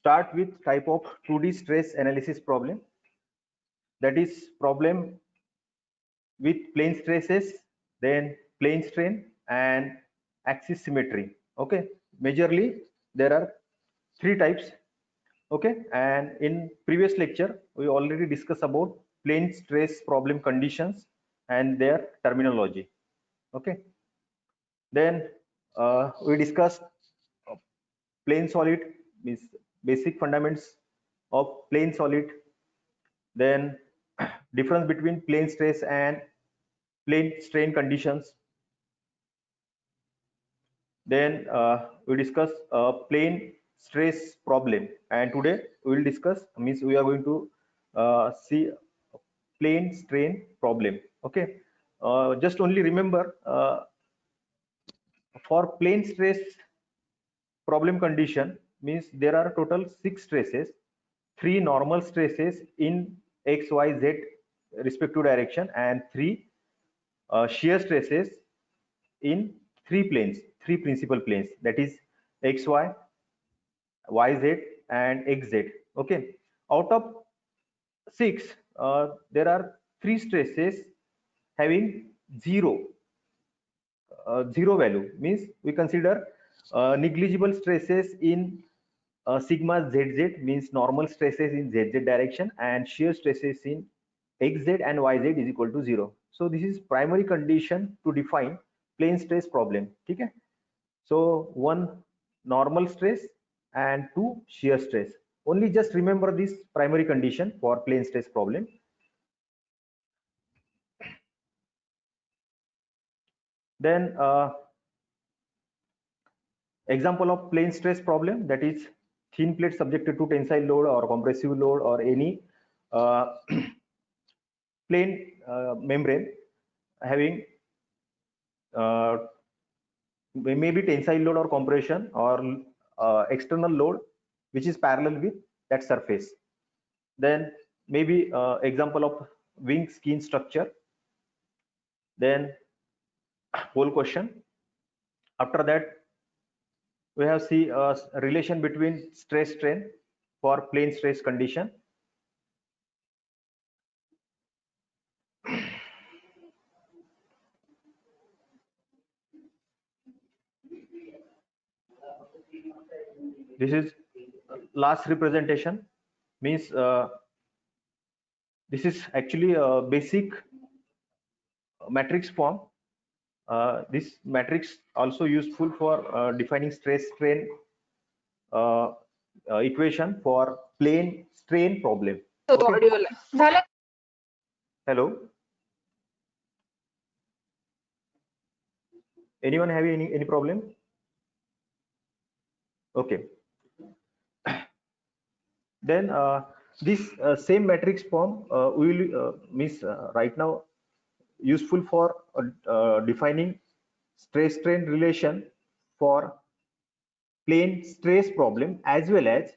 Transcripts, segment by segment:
start with type of 2D stress analysis problem, that is problem with plane stresses, then plane strain and axis symmetry. Okay, majorly there are three types. Okay, and in previous lecture we already discussed about plane stress problem conditions and their terminology. Okay, then we discussed plane solid, means basic fundamentals of plane solid, then difference between plane stress and plane strain conditions. Then we discuss plane stress problem, and today we will discuss, means we are going to see plane strain problem. Okay, just only remember, for plane stress problem condition, means there are total 6 stresses, 3 normal stresses in x, y, z respective direction, and 3 shear stresses in 3 planes, 3 principal planes, that is x, y, y, z and x, z. Okay, out of 6, there are 3 stresses having zero value, means we consider negligible stresses in sigma zz, means normal stresses in zz direction, and shear stresses in xz and yz is equal to 0. So this is primary condition to define plane stress problem. Okay, so 1 normal stress and 2 shear stress. Only just remember this primary condition for plane stress problem. Then example of plane stress problem, that is thin plate subjected to tensile load or compressive load or any plane membrane having maybe tensile load or compression or external load which is parallel with that surface. Then maybe example of wing skin structure. Then whole question. After that we have see a relation between stress strain for plane stress condition. This is last representation, means this is actually a basic matrix form. This matrix also useful for defining stress strain equation for plane strain problem. Okay. Hello, anyone have any problem? Okay, then this same matrix form we will means right now useful for defining stress strain relation for plane stress problem, as well as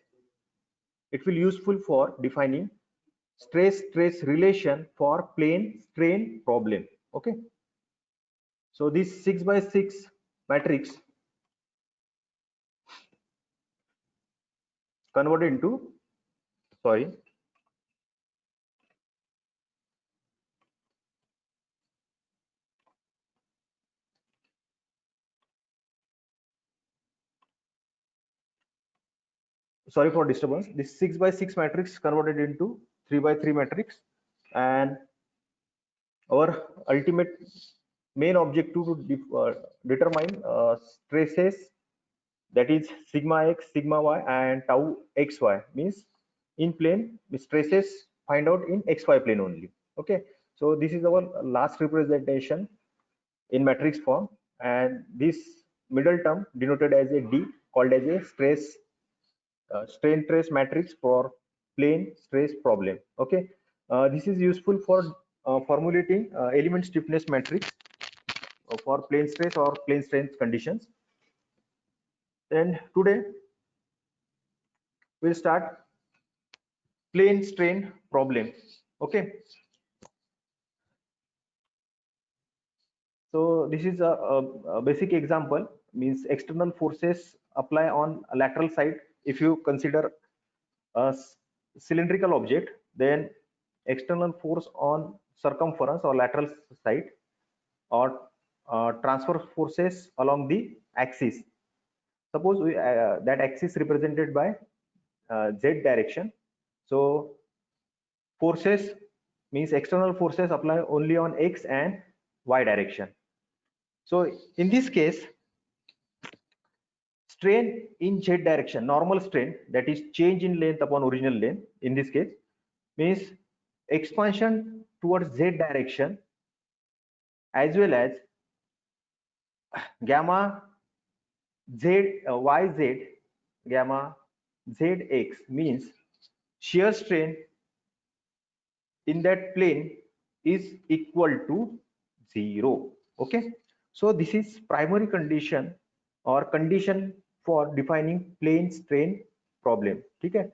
it will useful for defining stress stress relation for plane strain problem. Okay, so this 6 by 6 matrix converted into, sorry, sorry for disturbance. This 6 by 6 matrix converted into 3 by 3 matrix, and our ultimate main objective to determine stresses, that is sigma x, sigma y and tau xy, means in plane stresses find out in xy plane only. Okay, so this is our last representation in matrix form, and this middle term denoted as a D called as a stress strain trace matrix for plane stress problem. Okay, this is useful for formulating element stiffness matrix for plane stress or plane strain conditions. And today we'll start plane strain problem. Okay, so this is a basic example, means external forces apply on a lateral side. If you consider a cylindrical object, then external force on circumference or lateral side, or transfer forces along the axis. Suppose that axis represented by z direction. So forces means external forces apply only on x and y direction. So in this case, strain in z direction, normal strain, that is change in length upon original length, in this case means expansion towards z direction as well as gamma z yz gamma zx means shear strain in that plane is equal to 0. Okay, so this is primary condition or condition for defining plane strain problem. ठीक है,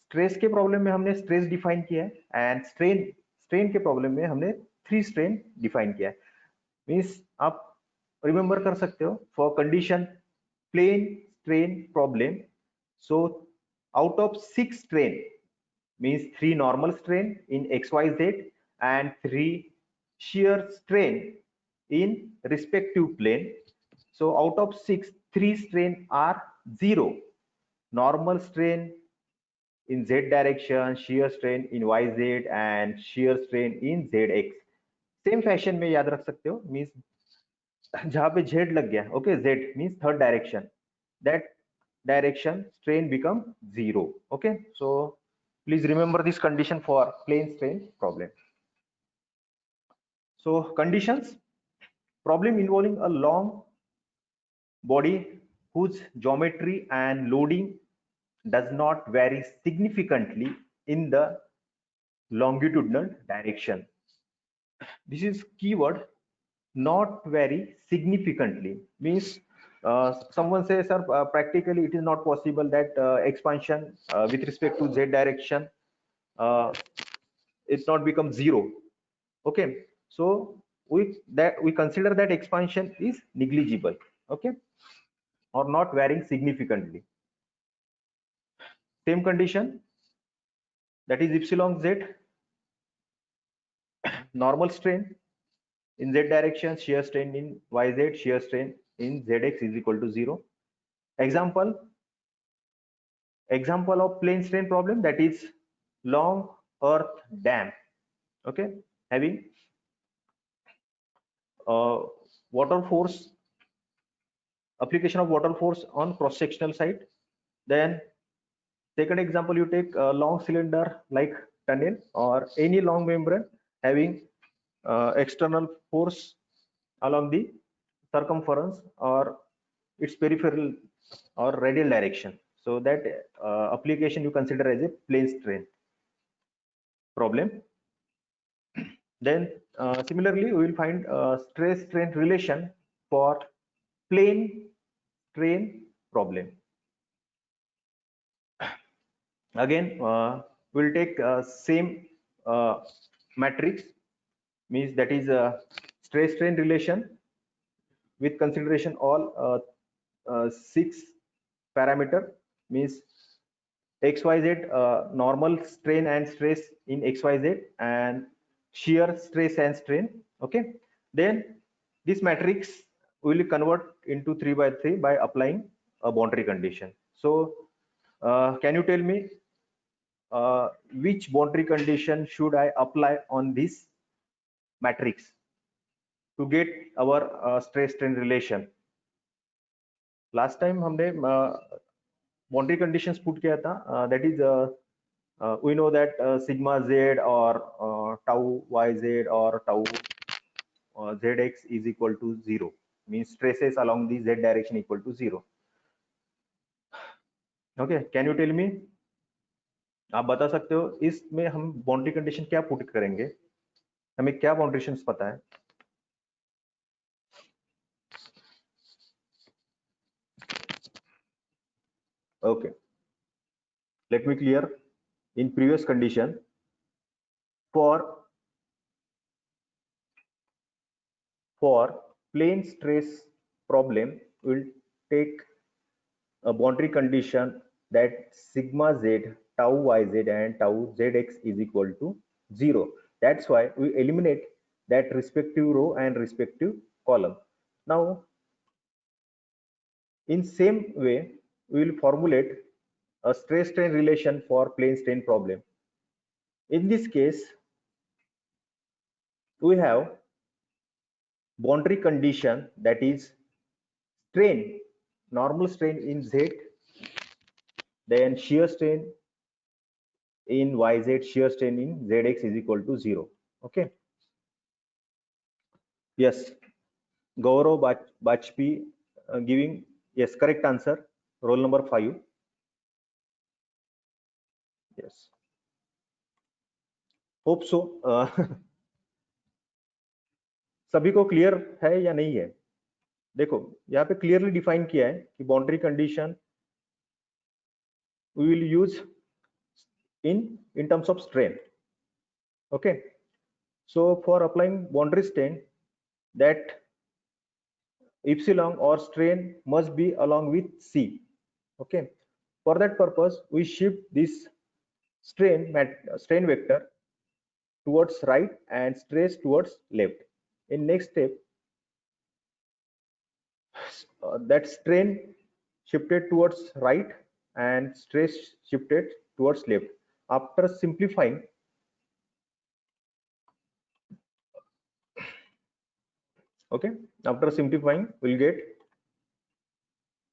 stress के problem में हमने stress define किया है and strain के problem में हमने 3 स्ट्रेन डिफाइन किया है. मींस आप रिमेंबर कर सकते हो for condition plane strain problem. So out of 6 strain means 3 normal strain in xyz and 3 shear strain in respective plane. So out of 6, 3 strain are 0. Normal strain in z direction, shear strain in yz and shear strain in zx. Same fashion में याद रख सकते हो. Means जहां पे z लग गया, okay, z means third direction, that direction strain become 0. Okay, so please remember this condition for plane strain problem. So conditions: problem involving a long body whose geometry and loading does not vary significantly in the longitudinal direction. This is keyword, not very significantly. Means someone says, sir, practically it is not possible that expansion with respect to z direction it not become 0. Okay, so we consider that expansion is negligible. Okay, or not varying significantly. Same condition, that is epsilon z, normal strain in z direction, shear strain in yz, shear strain in zx is equal to 0. Example of plane strain problem, that is long earth dam. Okay, having water force, application of water force on cross sectional side. Then second example, you take a long cylinder like tunnel or any long membrane having external force along the circumference or its peripheral or radial direction. So that application you consider as a plane strain problem. Then similarly, we will find stress strain relation for plane strain problem. Again, we'll take same matrix, means that is stress strain relation with consideration all 6 parameter, means xyz normal strain and stress in xyz and shear stress and strain. Okay, then this matrix will convert into 3 by 3 by applying a boundary condition. So can you tell me which boundary condition should I apply on this matrix to get our stress strain relation? Last time हमने boundary conditions put किया था, that is we know that sigma z or tau yz or tau zx is equal to 0, means stresses along the z direction equal to 0. Okay, can you tell me, आप बता सकते हो इसमें हम boundary condition क्या put करेंगे, हमें क्या बाउंड्री कंडीशंस पता है? Okay, let me clear. In previous condition, for plane stress problem, we'll take a boundary condition that sigma z tau yz and tau zx is equal to 0. That's why we eliminate that respective row and respective column. Now, in same way, we will formulate a stress strain relation for plane strain problem. In this case, we have boundary condition, that is strain, normal strain in Z, then shear strain in YZ, shear strain in ZX is equal to 0. Okay. Yes, Gaurav Bajpayee giving yes, correct answer, roll number 5. Yes, hope so सभी को clear है या नहीं है? देखो यहाँ पे clearly define किया है कि boundary condition we will use in terms of strain. Okay, so for applying boundary strain, that epsilon or strain must be along with C. Okay, for that purpose we shift this strain vector towards right and stress towards left. In next step, that strain shifted towards right and stress shifted towards left. After simplifying, okay, after simplifying we'll get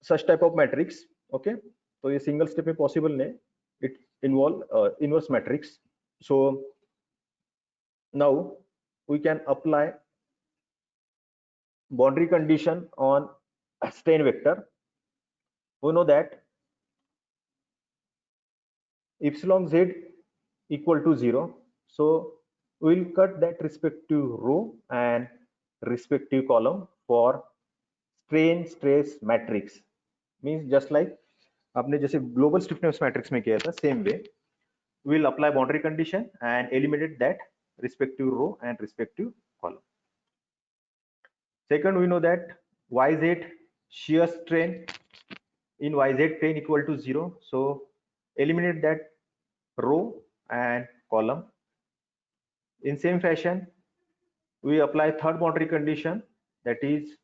such type of matrix. Okay, so ये single step में possible नहीं, it involve inverse matrix. So now we can apply boundary condition on strain vector. We know that epsilon z equal to 0, so we'll cut that respective row and respective column for strain stress matrix. Means just like आपने जैसे global stiffness matrix में किया था, same way we'll apply boundary condition and eliminate that respective row and respective column. Second, we know that yz shear strain in yz plane equal to 0, so eliminate that row and column. In same fashion, we apply third boundary condition, that is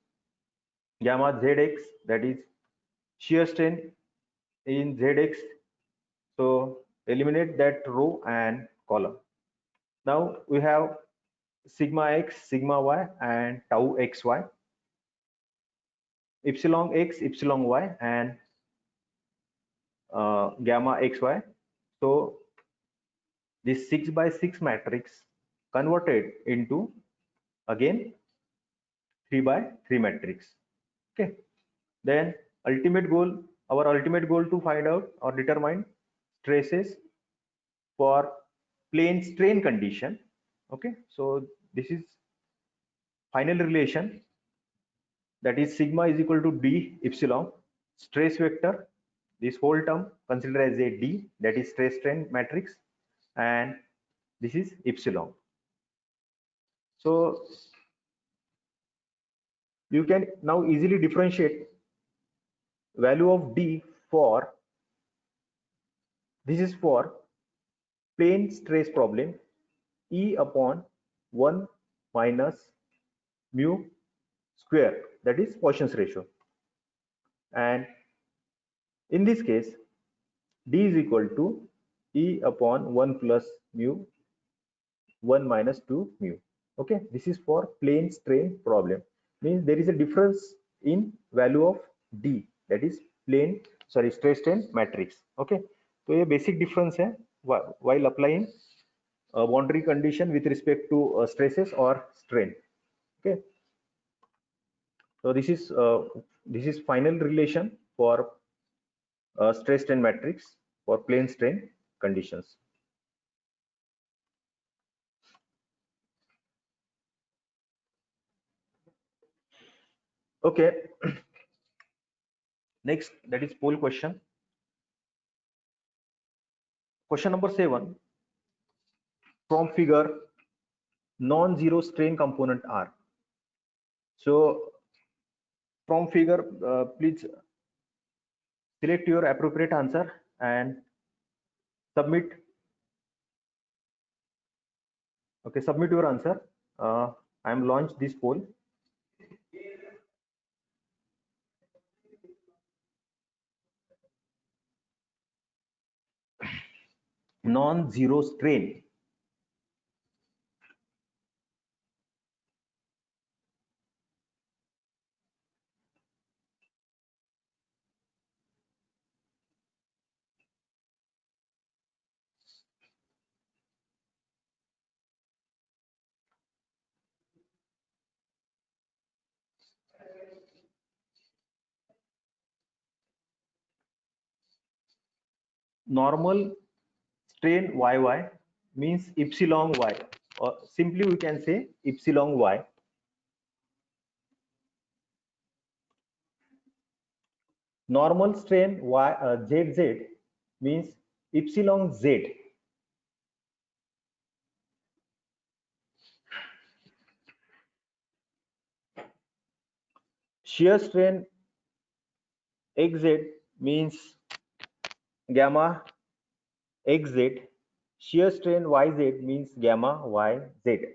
gamma zx, that is shear strain in zx, so eliminate that row and column. Now we have sigma x, sigma y and tau xy, epsilon x, epsilon y and gamma xy. So this 6 by 6 matrix converted into again 3 by 3 matrix. Okay, then ultimate goal, our ultimate goal to find out or determine stresses for plane strain condition. Okay, so this is final relation, that is sigma is equal to d epsilon stress vector, this whole term consider as a d, that is stress strain matrix, and this is epsilon. So you can now easily differentiate value of d for, this is for plane stress problem, E upon 1 minus mu square, that is Poisson's ratio, and in this case d is equal to E upon 1 plus mu 1 minus 2 mu. Okay, this is for plane strain problem, means there is a difference in value of d, that is plane stress strain matrix. Okay, तो ये basic difference है while applying boundary condition with respect to stresses or strain. Okay, so this is final relation for stress strain matrix for plane strain conditions. Okay, next, that is poll question. Question number 7. From figure, non-zero strain component are. So from figure, please select your appropriate answer and Submit. Okay, submit your answer. I am launched this poll. Non-zero strain. Normal strain YY means epsilon Y, or simply we can say epsilon Y. Normal strain ZZ means epsilon Z. Shear strain XZ means gamma XZ. Shear strain YZ means gamma YZ.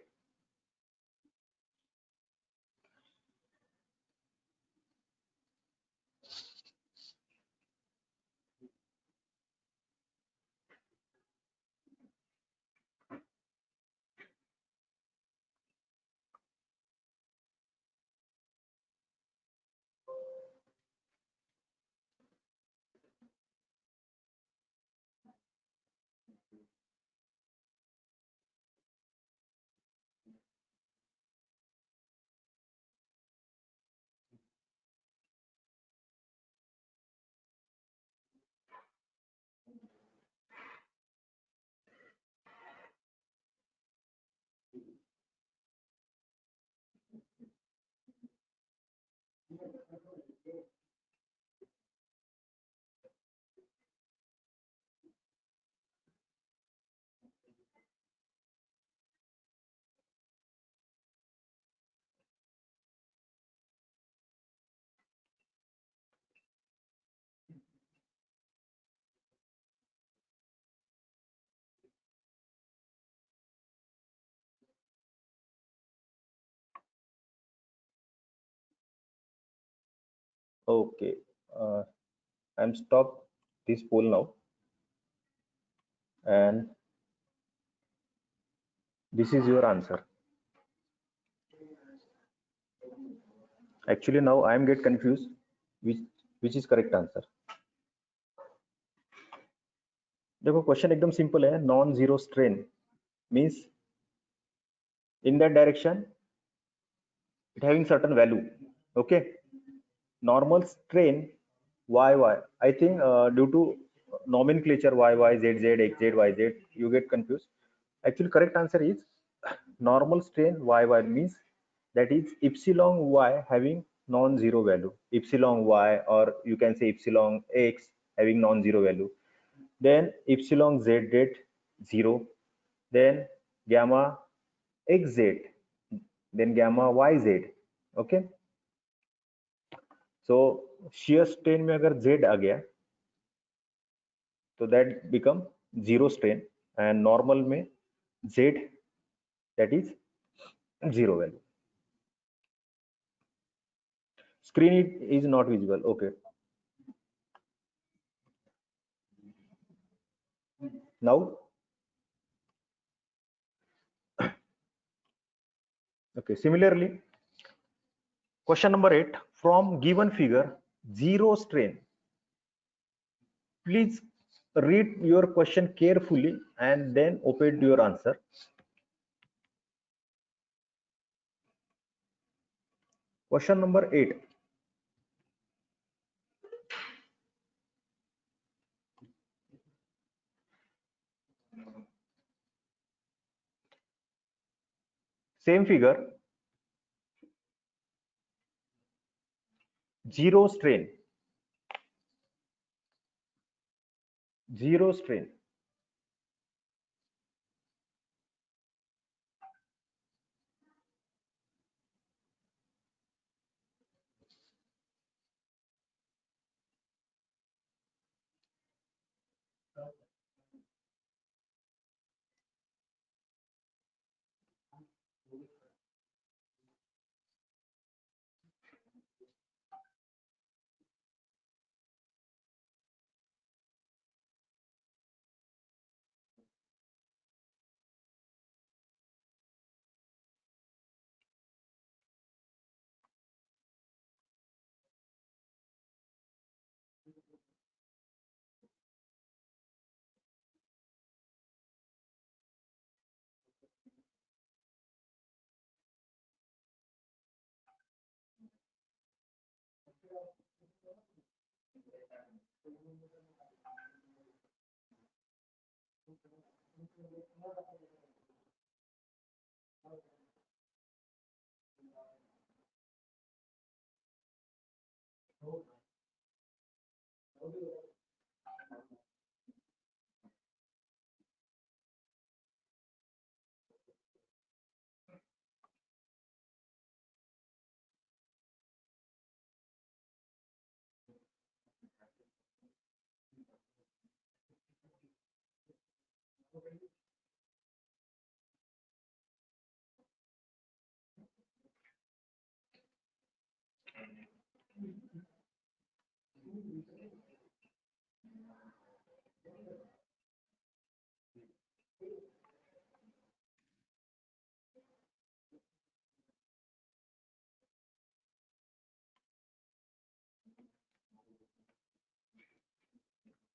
Okay, I'm stop this poll now, and this is your answer. Actually, now I am get confused which which is correct answer. देखो question एकदम simple है. Non zero strain means in that direction it having certain value. Okay, normal strain YY. I think due to nomenclature YY ZZ XZ YZ you get confused. Actually, correct answer is normal strain YY means that is epsilon Y having non-zero value. Epsilon Y, or you can say epsilon X having non-zero value. Then epsilon Z date 0. Then gamma XZ. Then gamma YZ. Okay. So shear strain में अगर Z आ गया तो that become zero strain, and normal में Z that is zero value. Screen is not visible. Okay. Now, okay. Similarly, question number 8, from given figure, zero strain. Please read your question carefully and then open your answer. Question number 8. Same figure, zero strain. Zero strain.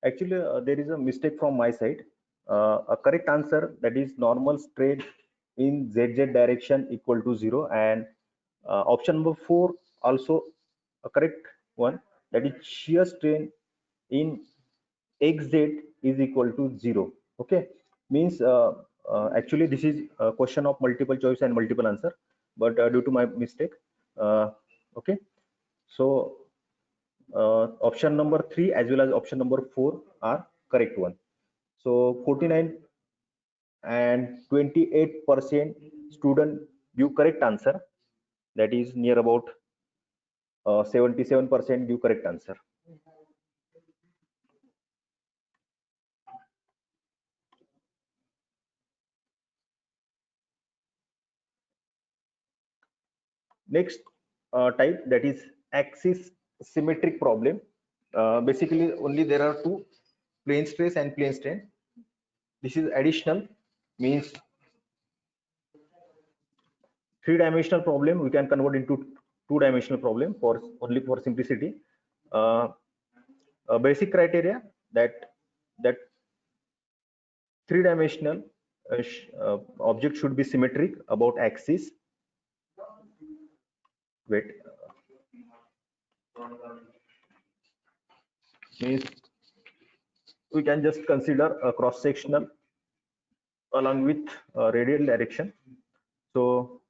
Actually, there is a mistake from my side. A correct answer, that is normal strain in ZZ direction equal to 0, and option number 4 also a correct one, that is shear strain in XZ is equal to 0. Okay, means actually this is a question of multiple choice and multiple answer, but due to my mistake, okay, so option number 3 as well as option number 4 are correct one. So 49 and 28% student give correct answer, that is near about 77% give correct answer. Next type, that is axis symmetric problem. Basically only there are two, plane stress and plane strain. This is additional, means three-dimensional problem we can convert into two-dimensional problem for only for simplicity. Basic criteria that three-dimensional object should be symmetric about axis. Wait, means we can just consider a cross-sectional along with radial direction. So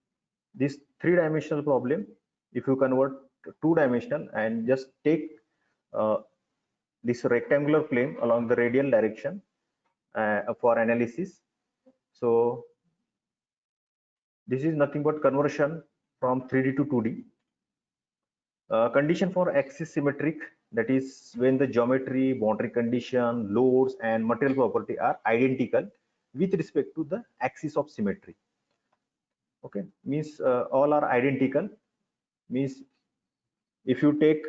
this three-dimensional problem, if you convert to two-dimensional and just take this rectangular plane along the radial direction for analysis, so this is nothing but conversion from 3D to 2D. Condition for axis symmetric, that is when the geometry, boundary condition, loads and material property are identical with respect to the axis of symmetry. Okay, means all are identical, means if you take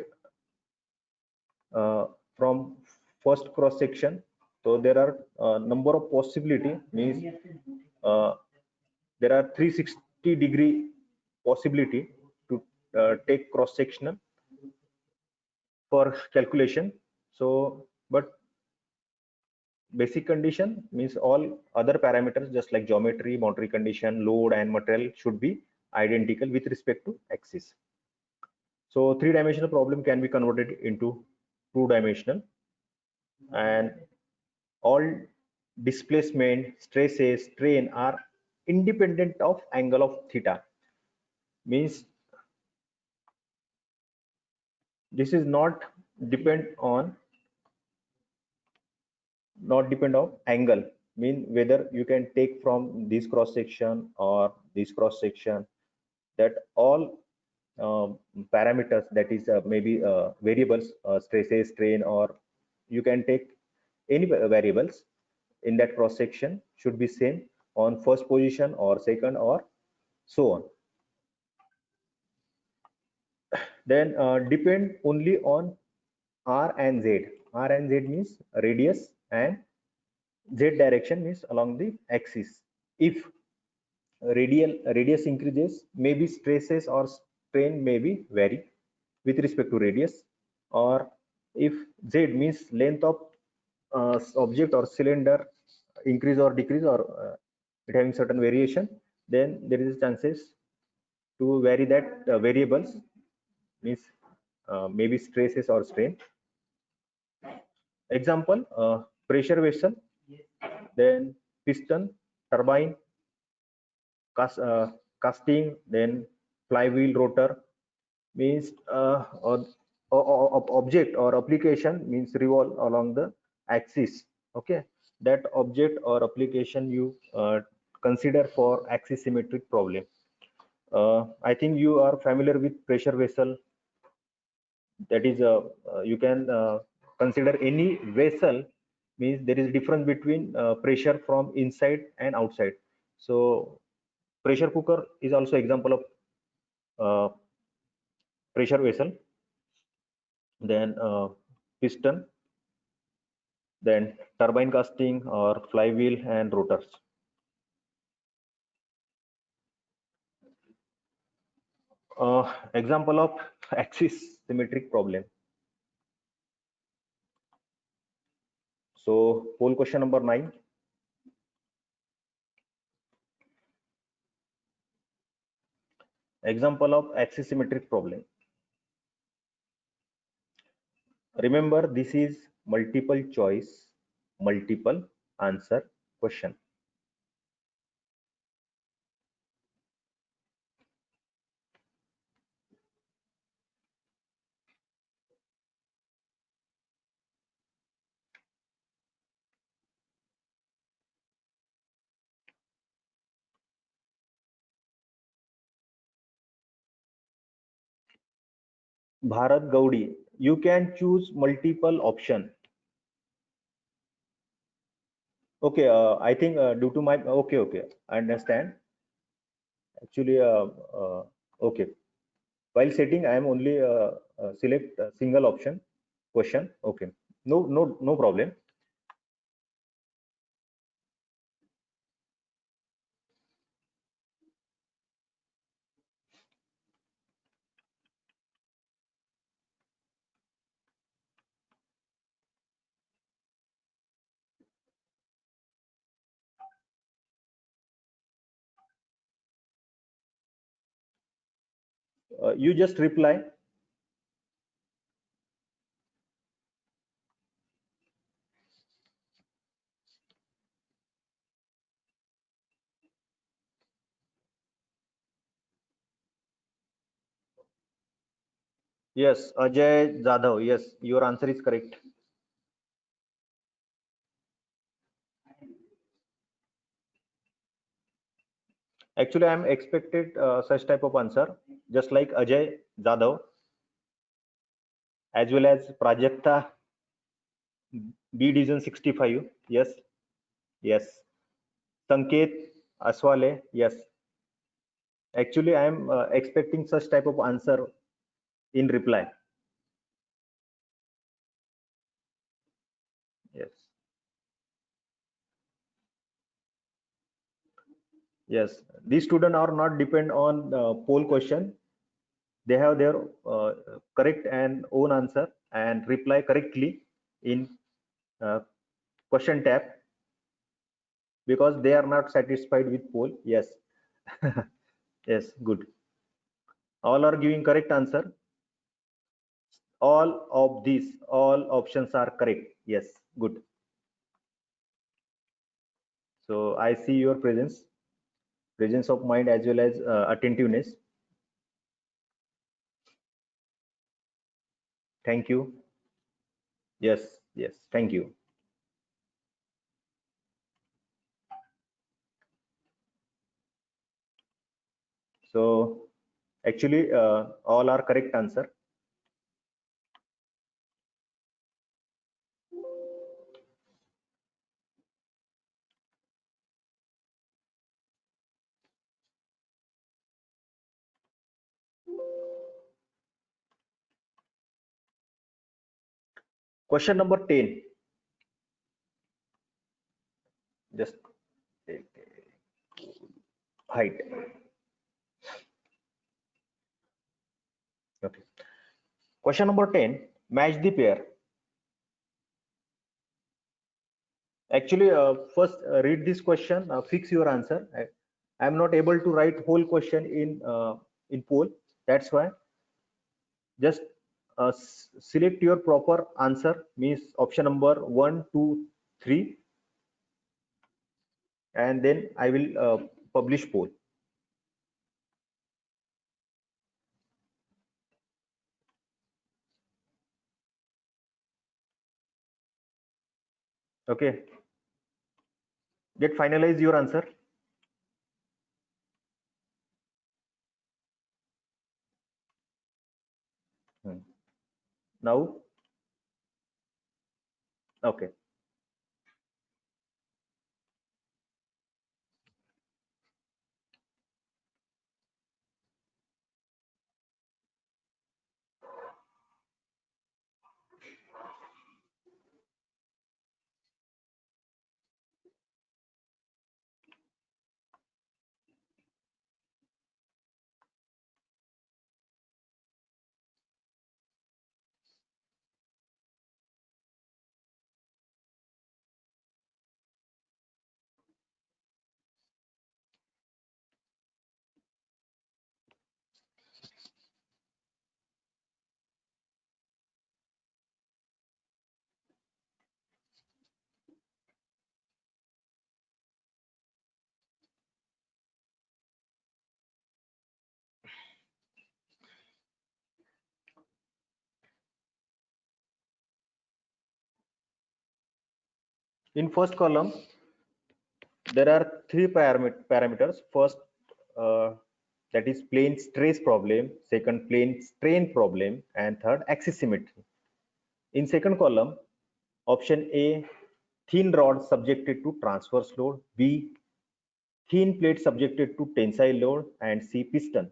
from first cross section, so there are number of possibility, means there are 360-degree possibility to take cross sectional for calculation. So but basic condition means all other parameters just like geometry, boundary condition, load and material should be identical with respect to axis. So three-dimensional problem can be converted into two-dimensional, and all displacement, stresses, strain are independent of angle of theta. Means this is not depend on angle, mean whether you can take from this cross section or this cross section, that all parameters, that is maybe variables, stresses, strain, or you can take any variables in that cross section should be same on first position or second or so on. Then depend only on R and Z. R and Z means radius and Z direction means along the axis. If radius increases, maybe stresses or strain may be vary with respect to radius, or if Z means length of object or cylinder increase or decrease, or it having certain variation, then there is chances to vary that variables, means maybe stresses or strain. Example, pressure vessel, then piston, turbine, casting, then flywheel, rotor. Means object or application means revolve along the axis. Okay, that object or application you consider for axis symmetric problem. I think you are familiar with pressure vessel. That is you can consider any vessel, means there is difference between pressure from inside and outside. So pressure cooker is also example of uh, pressure vessel. Then piston, then turbine casting or flywheel and rotors. Example of axis symmetric problem. So poll question number 9. Example of axis symmetric problem. Remember, this is multiple choice, multiple answer question. Bharat Gaudi, you can choose multiple option. Okay, I think due to my okay, I understand. Actually, okay. While setting, I am only select a single option question. Okay, no problem. You just reply. Yes, Ajay Jadhav. Yes, your answer is correct. Actually, I am expected such type of answer, just like Ajay Jadhav, as well as Prajakta B Division 65. Yes, yes. Sanket Aswale. Yes. Actually, I am expecting such type of answer in reply. Yes. Yes. These students are not depend on poll question. They have their correct and own answer and reply correctly in uh, question tab, because they are not satisfied with poll. Yes. Yes, good. All are giving correct answer. All options are correct. Yes, good. So I see your presence of mind as well as attentiveness. Thank you. Yes, yes, thank you. So actually, all are correct answer. Question number 10. Just take height. Okay. Question number 10. Match the pair. Actually, first read this question. Fix your answer. I am not able to write whole question in poll. That's why just select your proper answer, means option number 1, 2, 3, and then I will publish poll. Okay, get finalize your answer. Now, okay. In first column, there are three parameters. First, that is plane stress problem, second plane strain problem, and third axis symmetry. In second column, option A, thin rod subjected to transverse load, B, thin plate subjected to tensile load, and C, piston.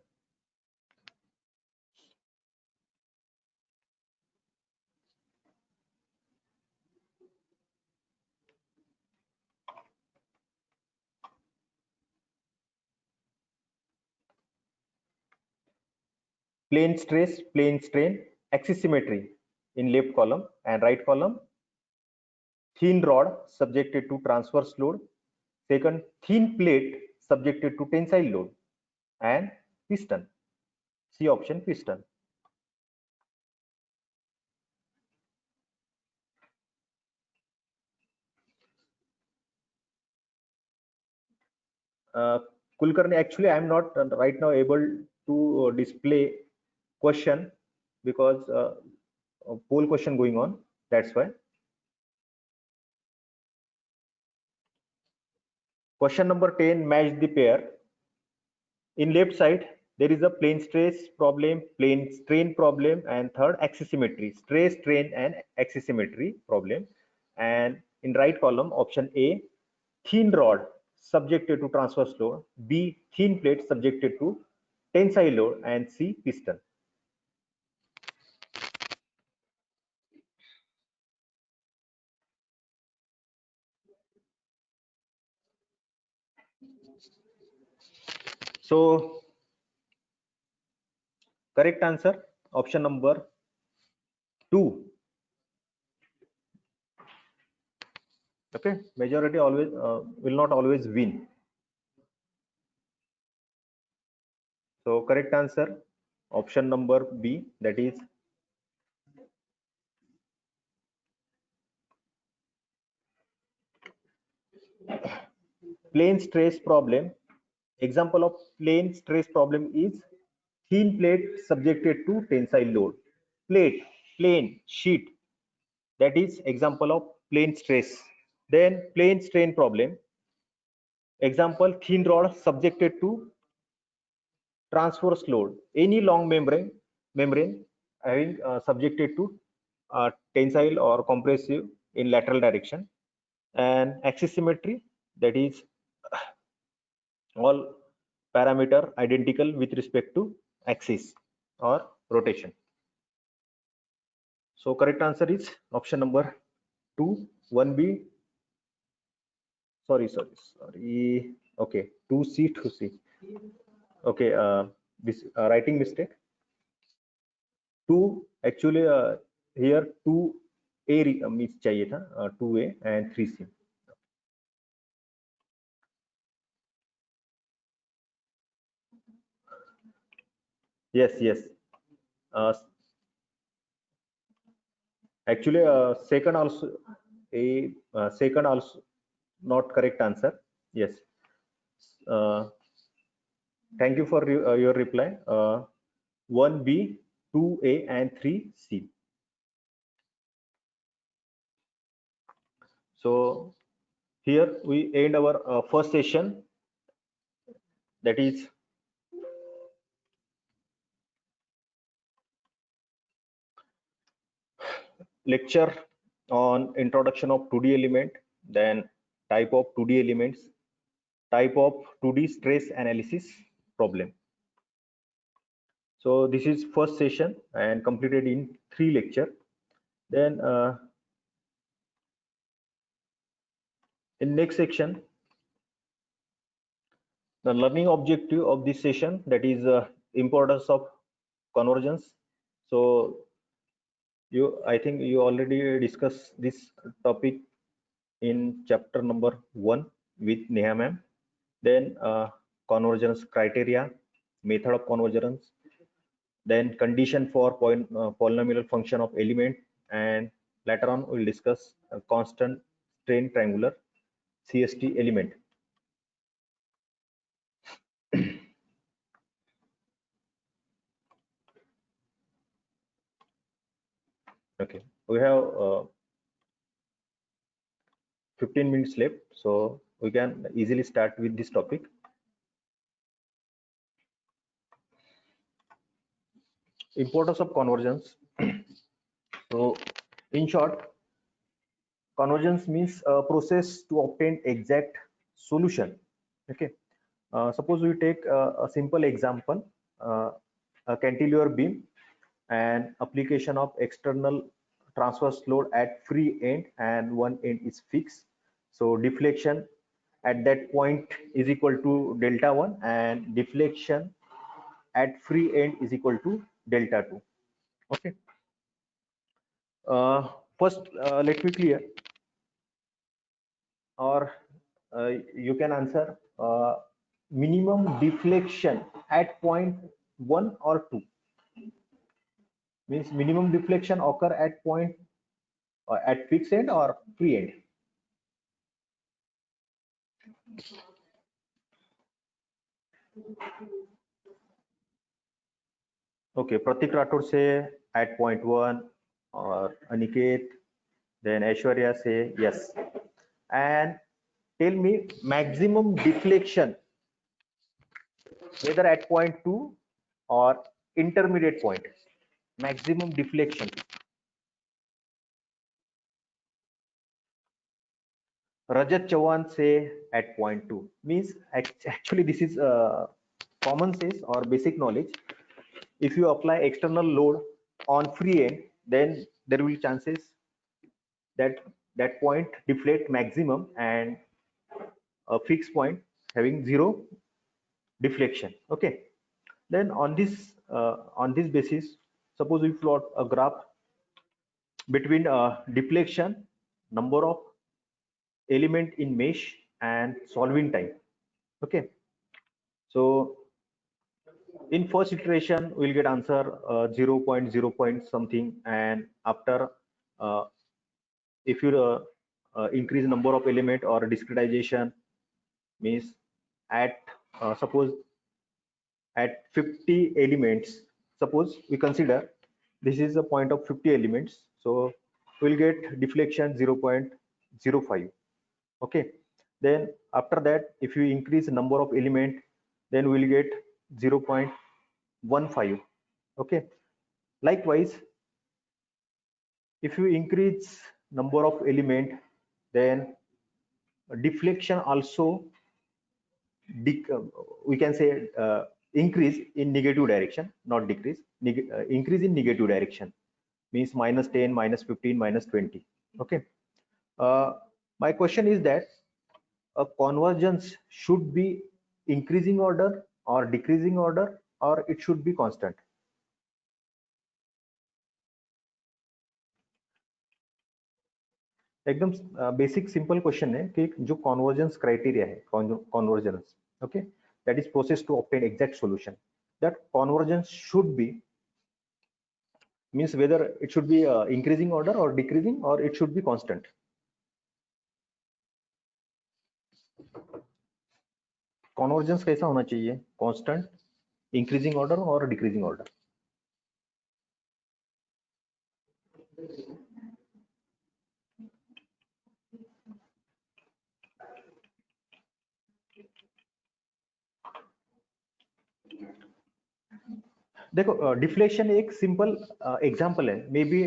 Plane stress, plane strain, axis symmetry in left column, and right column, thin rod subjected to transverse load, second, thin plate subjected to tensile load, and piston. C option, piston. Kulkarni, actually, I am not right now able to display question because a poll question going on. That's why. Question number 10, match the pair. In left side, there is a plane stress problem, plane strain problem, and third axis symmetry, stress, strain, and axis symmetry problem. And in right column, option A, thin rod subjected to transverse load, B, thin plate subjected to tensile load, and C, piston. So correct answer, option number 2. Okay, majority always will not always win. So correct answer, option number B, that is plane stress problem. Example of plane stress problem is thin plate subjected to tensile load. Plate, plane, sheet. That is example of plane stress. Then plane strain problem. Example, thin rod subjected to transverse load. Any long membrane having subjected to tensile or compressive in lateral direction. And axis symmetry, that is all parameter identical with respect to axis or rotation. So correct answer is option number 2, 1B. Sorry. Okay, 2C, 2C. Okay, this writing mistake. 2 actually here 2A means चाहिए था 2A and 3C. Yes. Actually, second also not correct answer. Yes. Thank you for your reply. 1B, 2A, and 3C. So here we end our first session, that is lecture on introduction of 2D element, then type of 2D elements, type of 2D stress analysis problem. So this is first session and completed in 3 lecture. Then in next section, the learning objective of this session, that is importance of convergence. So I think you already discussed this topic in chapter number 1 with Neha ma'am. Then convergence criteria, method of convergence, then condition for polynomial function of element, and later on we'll discuss a constant strain triangular CST element. Okay, we have 15 minutes left, so we can easily start with this topic. Importance of convergence. So in short, convergence means a process to obtain exact solution. Okay, suppose we take a simple example, a cantilever beam and application of external transverse load at free end, and one end is fixed. So deflection at that point is equal to delta 1, and deflection at free end is equal to delta 2. Okay. First, let me clear, or you can answer minimum deflection at point 1 or 2. Means minimum deflection occur at point at fixed end or free end. Okay, Pratik Rathod say at point 1, or Aniket, then Aishwarya say yes. And tell me maximum deflection, whether at point 2 or intermediate point, maximum deflection. Rajat Chauhan say at point 2. Means actually this is common sense or basic knowledge. If you apply external load on free end, then there will be chances that that point deflate maximum, and a fixed point having zero deflection. Okay. Then on this basis, suppose we plot a graph between deflection, number of element in mesh, and solving time. Okay. So in first iteration we'll get answer 0.0 point something, and after if you increase number of element or discretization, means at suppose at 50 elements, suppose we consider this is a point of 50 elements, so we'll get deflection 0.05. Okay, then after that if you increase number of element, then we'll get 0.15. okay, likewise if you increase number of element, then deflection also we can say increase in negative direction, not decrease. Increase in negative direction means -10, -15, -20. Okay. My question is that a convergence should be increasing order or decreasing order, or it should be constant. एकदम basic simple question है कि जो convergence criteria है, convergence, okay, that is process to obtain exact solution, that convergence should be means whether it should be increasing order or decreasing, or it should be constant. Convergence कैसा होना चाहिए? Constant, increasing order or decreasing order? देखो deflection एक simple example है. May be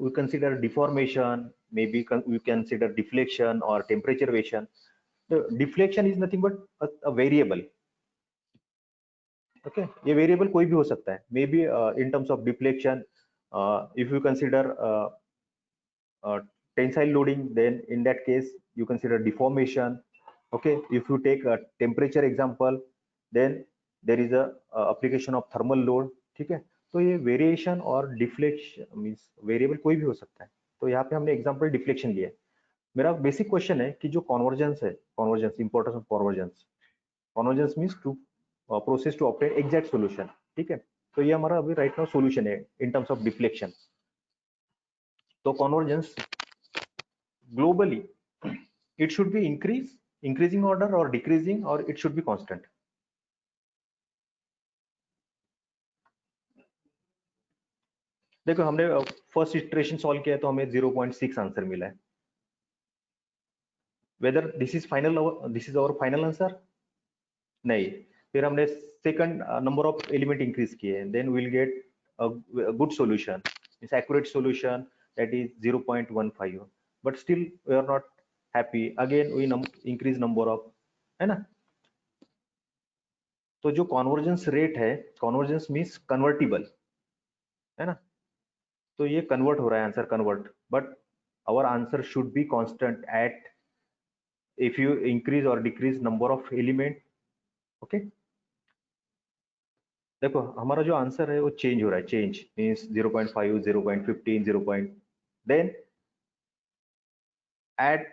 we consider deformation, may be we consider deflection और temperature variation. Deflection is nothing but a variable. Okay, ये variable कोई भी हो सकता है. May be in terms of deflection, if you consider tensile loading, then in that case you consider deformation. Okay, if you take a temperature example, then there is a application of thermal load. ठीक है, तो ये variation और deflection means variable कोई भी हो सकता है. तो यहाँ पे हमने एग्जांपल डिफ्लेक्शन लिया है. मेरा बेसिक क्वेश्चन है कि जो कन्वर्जेंस है, convergence, importance of convergence. Convergence means to process to obtain exact solution. ठीक है, तो ये हमारा अभी राइट नाउ सॉल्यूशन है इन टर्म्स ऑफ डिफ्लेक्शन. तो convergence globally it should be increasing order or decreasing, or it should be constant. देखो हमने फर्स्ट इटरेशन सॉल्व किया तो हमें 0.6 आंसर मिला है. Whether this is our final answer? नहीं. फिर हमने second number of element increase किए, then we will get a good solution, it's accurate solution, that is 0.15. But still we are not happy. Again we increase number of, है ना. तो जो convergence rate है, convergence means convertible, है ना. तो ये कन्वर्ट हो रहा है, answer convert, but our answer should be constant eight if you increase और decrease number of element. Okay, देखो हमारा जो आंसर है वो चेंज हो रहा है. Change means 0.5, 0.15, 0. Then at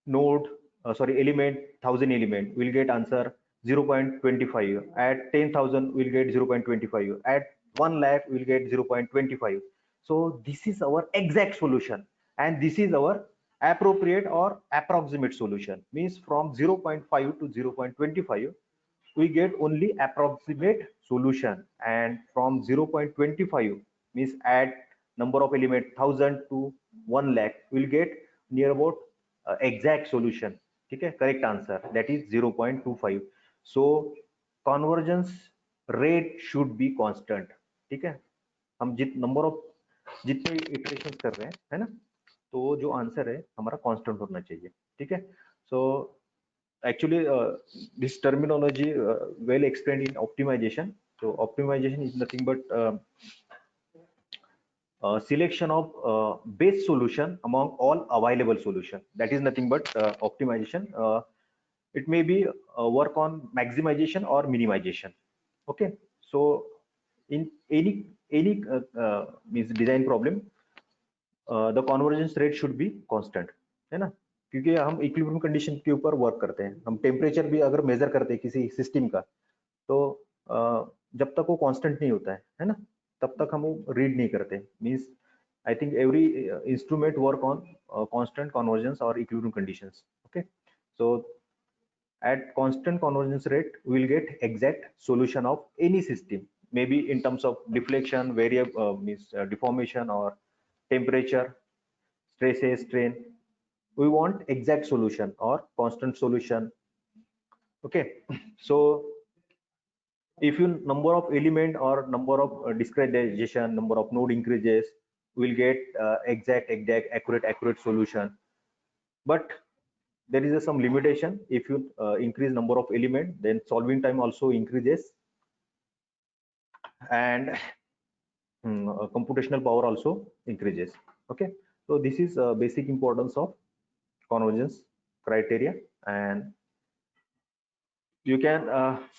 node, sorry, element, 1000 element, we'll get answer 0.25. At 10,000 we'll get 0.25. At 1 lakh we'll get 0.25. So this is our exact solution, and this is our appropriate or approximate solution. Means from 0.5 to 0.25 we get only approximate solution, and from 0.25 means add number of element 1000 to 1 lakh we'll get near about exact solution. ठीक है, correct answer, that is 0.25. so convergence rate should be constant. ठीक है, हम जितने iterations कर रहे हैं, है ना, तो जो आंसर है हमारा कांस्टेंट होना चाहिए. ठीक है. सो actually this terminology well explained in optimization. So optimization is nothing but selection of best solution among all available solution. That is nothing but optimization. It may be work on maximization or minimization. Okay, so in any means design problem, the convergence rate should be constant, है ना. क्योंकि हम equilibrium condition के ऊपर work करते हैं. हम temperature भी अगर मेजर करते हैं किसी सिस्टम का, तो जब तक वो कांस्टेंट नहीं होता है ना, तब तक हम वो रीड नहीं करते. Means I think every instrument work on constant convergence और equilibrium conditions. Okay, so at constant convergence rate we will get exact solution of any system, maybe in terms of deflection, variable means deformation, or temperature, stresses, strain. We want exact solution or constant solution. Okay, so if you number of element or number of discretization, number of node increases, we'll get exact accurate solution. But there is some limitation. If you increase number of element, then solving time also increases, and computational power also increases. Okay, so this is basic importance of convergence criteria. And you can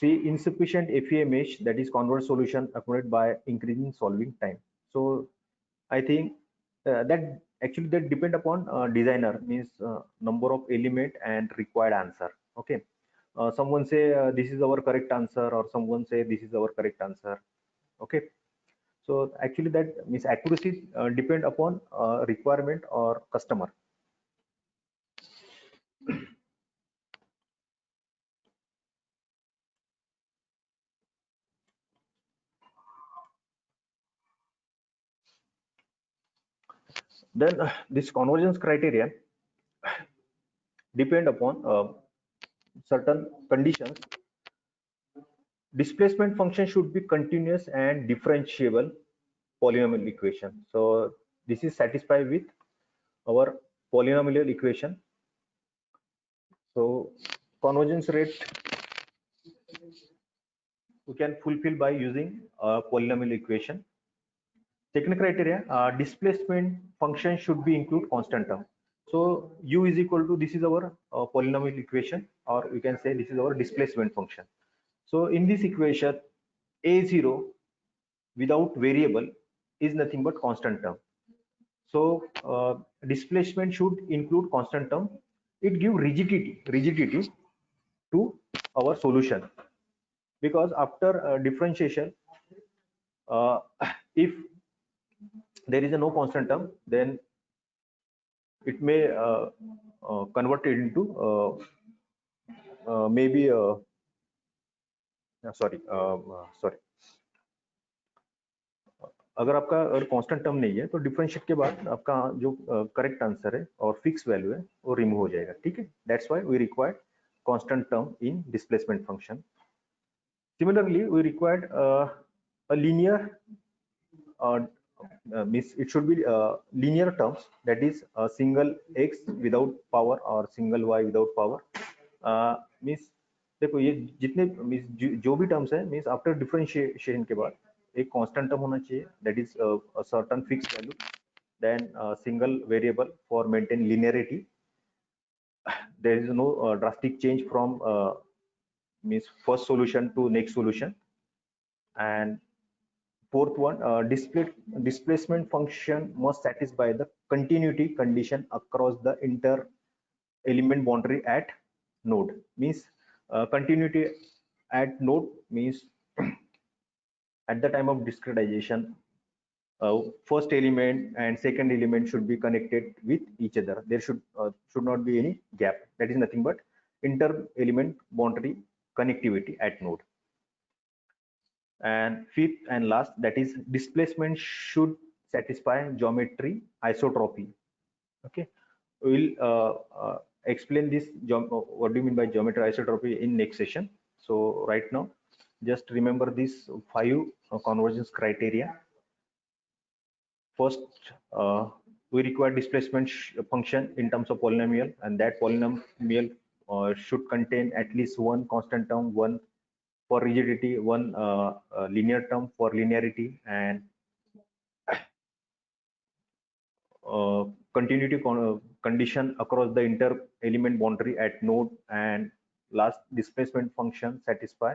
see insufficient FEA mesh, that is converged solution accumulated by increasing solving time. So I think that actually that depend upon designer, means number of element and required answer. Okay, someone say this is our correct answer, or someone say this is our correct answer. Okay, So actually that means accuracy depend upon requirement or customer. Then this convergence criteria depend upon certain conditions. Displacement function should be continuous and differentiable polynomial equation. So this is satisfied with our polynomial equation. So convergence rate we can fulfill by using a polynomial equation. Second criteria, displacement function should be include constant term. So u is equal to, this is our polynomial equation, or you can say this is our displacement function. So in this equation, a0 without variable is nothing but constant term. So displacement should include constant term. It gives rigidity to our solution, because after differentiation, uh, if there is a no constant term, then it may convert it into maybe sorry, अगर आपका constant term नहीं है तो differentiate के बाद आपका जो correct answer है और फिक्स वैल्यू है वो रिमूव हो जाएगा. ठीक है, that's why we required constant term in displacement function. Similarly, we required a linear means it should be linear terms, that is a single x without power or single y without power. Means देखो ये जितने जो भी terms है means after differentiation के बाद एक constant term होना चाहिए, that is a certain fixed value, then single variable for maintain linearity. There is no drastic change from means first solution to next solution. And fourth one, displacement function must satisfy the continuity condition across the inter element boundary at node. Means continuity at node means at the time of discretization, first element and second element should be connected with each other. There should not be any gap. That is nothing but inter element boundary connectivity at node. And fifth and last, that is displacement should satisfy geometry isotropy. Okay, we'll explain this what do you mean by geometry isotropy in next session. So right now just remember these 5 convergence criteria. First, we require displacement function in terms of polynomial, and that polynomial should contain at least one constant term, one for rigidity, one linear term for linearity, and continuity condition across the inter element boundary at node. And last, displacement function satisfy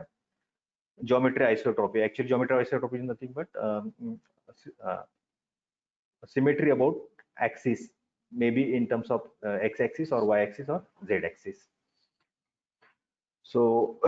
geometry isotropy. Actually geometry isotropy is nothing but symmetry about axis, maybe in terms of x axis or y axis or z axis. So